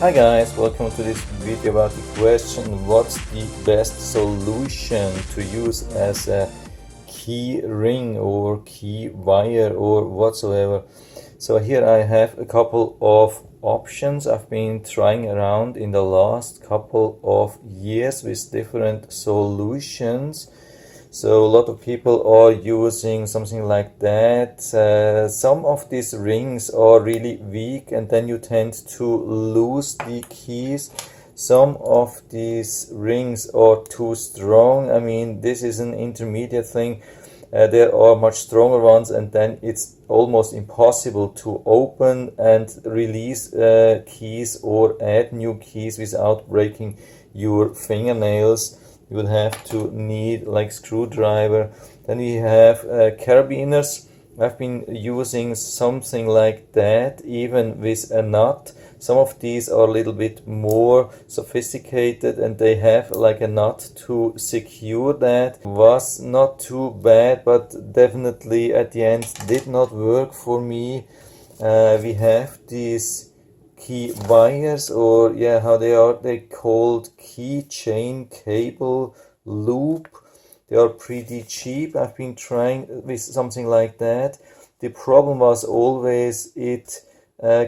Hi guys, welcome to this video about the question what's the best solution to use as a key ring or key wire or whatsoever. So here I have a couple of options I've been trying around in the last couple of years with different solutions. So a lot of people are using something like that. Some of these rings are really weak and then you tend to lose the keys. Some of these rings are too strong. I mean, this is an intermediate thing. There are much stronger ones and then it's almost impossible to open and release keys or add new keys without breaking your fingernails. You will have to need like screwdriver. Then we have carabiners. I've been using something like that, even with a nut. Some of these are a little bit more sophisticated and they have like a nut to secure that. Was not too bad, but definitely at the end did not work for me. We have these key wires, or yeah, how they called keychain cable loop. They are pretty cheap. I've been trying with something like that. The problem was always it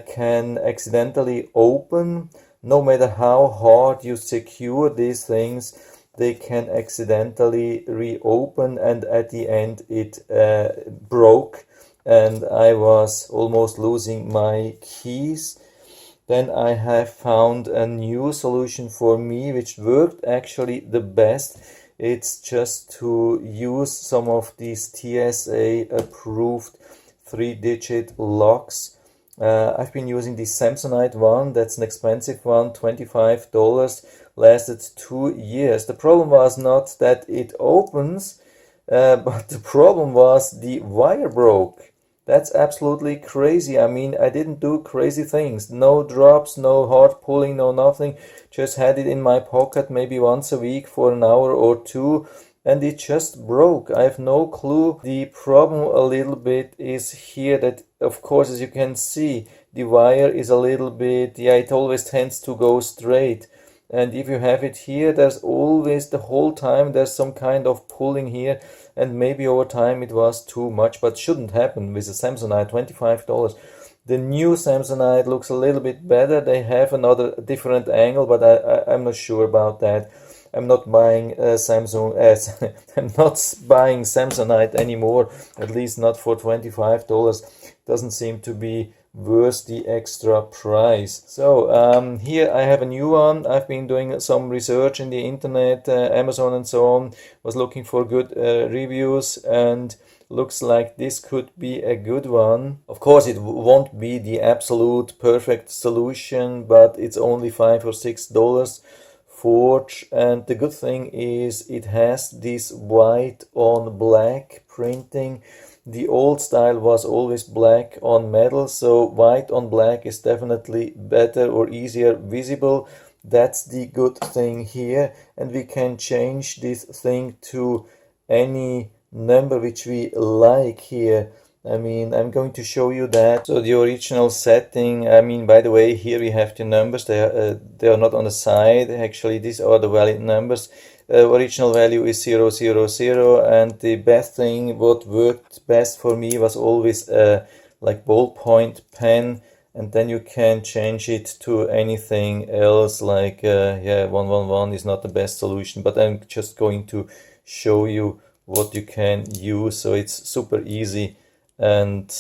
can accidentally open. No matter how hard you secure these things, they can accidentally reopen, and at the end it broke and I was almost losing my keys. Then I have found a new solution for me which worked actually the best. It's just to use some of these TSA approved 3-digit locks. I've been using the Samsonite one. That's an expensive one, $25, lasted 2 years. The problem was not that it opens, but the problem was the wire broke. That's absolutely crazy. I mean, I didn't do crazy things. No drops, no hard pulling, no nothing. Just had it in my pocket maybe once a week for an hour or two, and it just broke. I have no clue. The problem a little bit is here that, of course, as you can see, the wire is a little bit, yeah, it always tends to go straight. And if you have it here, there's always the whole time there's some kind of pulling here, and maybe over time it was too much, but shouldn't happen with a Samsonite, $25. The new Samsonite looks a little bit better. They have another different angle, but I'm not sure about that. I'm not buying I'm not buying Samsonite anymore, at least not for $25. Doesn't seem to be worth the extra price. So here I have a new one. I've been doing some research in the internet, Amazon and so on, was looking for good reviews, and looks like this could be a good one. Of course it won't be the absolute perfect solution, but it's only $5 or $6 forge, and the good thing is it has this white on black printing. The old style was always black on metal, so white on black is definitely better or easier visible. That's the good thing here, and we can change this thing to any number which we like here. I mean, I'm going to show you that. So the original setting, I mean, by the way, here we have the numbers. They are not on the side. Actually, these are the valid numbers. Original value is 000, and the best thing, what worked best for me was always like ballpoint pen, and then you can change it to anything else, like yeah, 111 is not the best solution, but I'm just going to show you what you can use, so it's super easy. And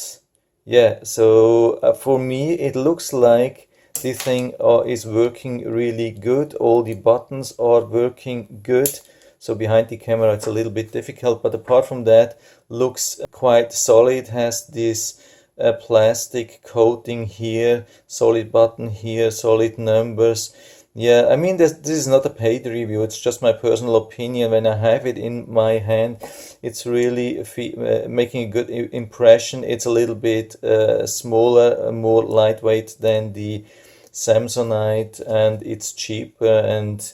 yeah, so for me it looks like this thing is working really good. All the buttons are working good. So behind the camera it's a little bit difficult, but apart from that, looks quite solid. Has this plastic coating here, solid button here, solid numbers. Yeah, I mean, this is not a paid review, it's just my personal opinion. When I have it in my hand, it's really making a good impression. It's a little bit smaller, more lightweight than the Samsonite, and it's cheaper, and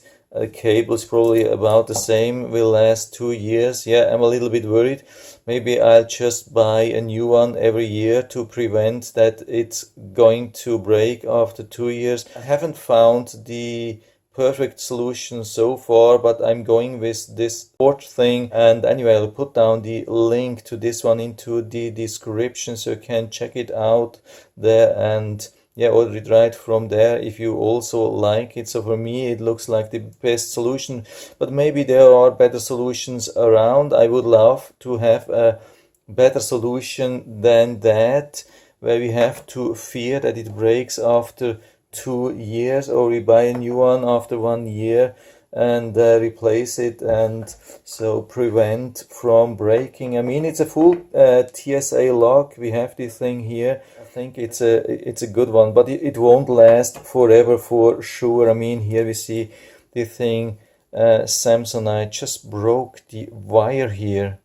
cable is probably about the same, will last 2 years. Yeah, I'm a little bit worried. Maybe I'll just buy a new one every year to prevent that it's going to break after 2 years. I haven't found the perfect solution so far, but I'm going with this port thing. And anyway, I'll put down the link to this one into the description so you can check it out there and yeah, order it right from there if you also like it. So for me it looks like the best solution, but maybe there are better solutions around. I would love to have a better solution than that, where we have to fear that it breaks after 2 years, or we buy a new one after 1 year and replace it, and so prevent from breaking. I mean, it's a full TSA lock. We have this thing here. I think it's a good one, but it won't last forever for sure. I mean, here we see the thing Samsonite just broke the wire here.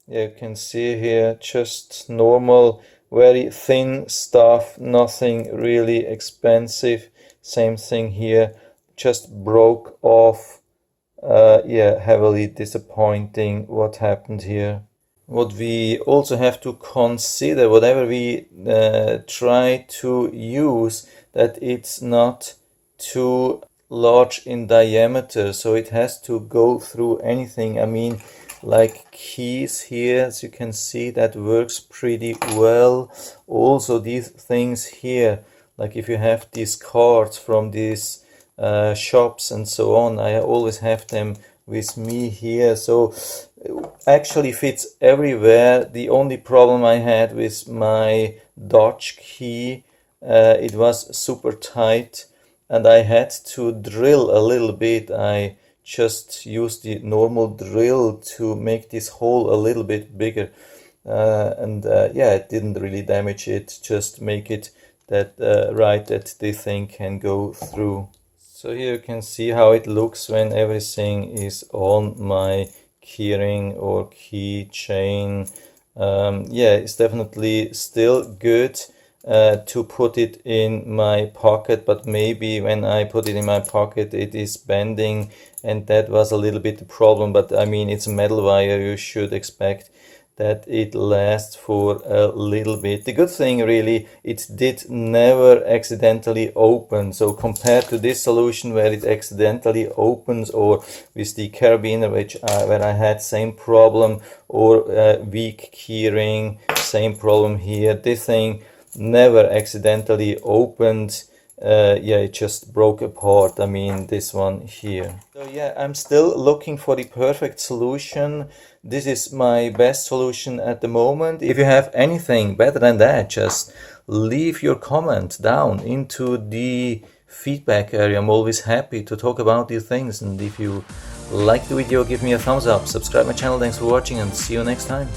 You can see here just normal, very thin stuff, nothing really expensive. Same thing here, just broke off. Yeah, heavily disappointing what happened here. What we also have to consider, whatever we try to use, that it's not too large in diameter, so it has to go through anything. I mean, like keys here, as you can see, that works pretty well. Also these things here, like if you have these cards from these shops and so on, I always have them with me here, so actually fits everywhere. The only problem I had with my Dutch key, it was super tight and I had to drill a little bit. I just used the normal drill to make this hole a little bit bigger, and yeah, it didn't really damage it, just make it that right that the thing can go through. So here you can see how it looks when everything is on my keyring or keychain. Yeah, it's definitely still good to put it in my pocket, but maybe when I put it in my pocket it is bending, and that was a little bit the problem. But I mean, it's a metal wire, you should expect that it lasts for a little bit. The good thing really, it did never accidentally open. So compared to this solution where it accidentally opens, or with the carabiner which where I had same problem, or weak keyring, same problem here, this thing never accidentally opened. Yeah, it just broke apart. I mean, this one here. So yeah, I'm still looking for the perfect solution. This is my best solution at the moment. If you have anything better than that, just leave your comment down into the feedback area. I'm always happy to talk about these things. And if you like the video, give me a thumbs up, subscribe my channel. Thanks for watching and see you next time.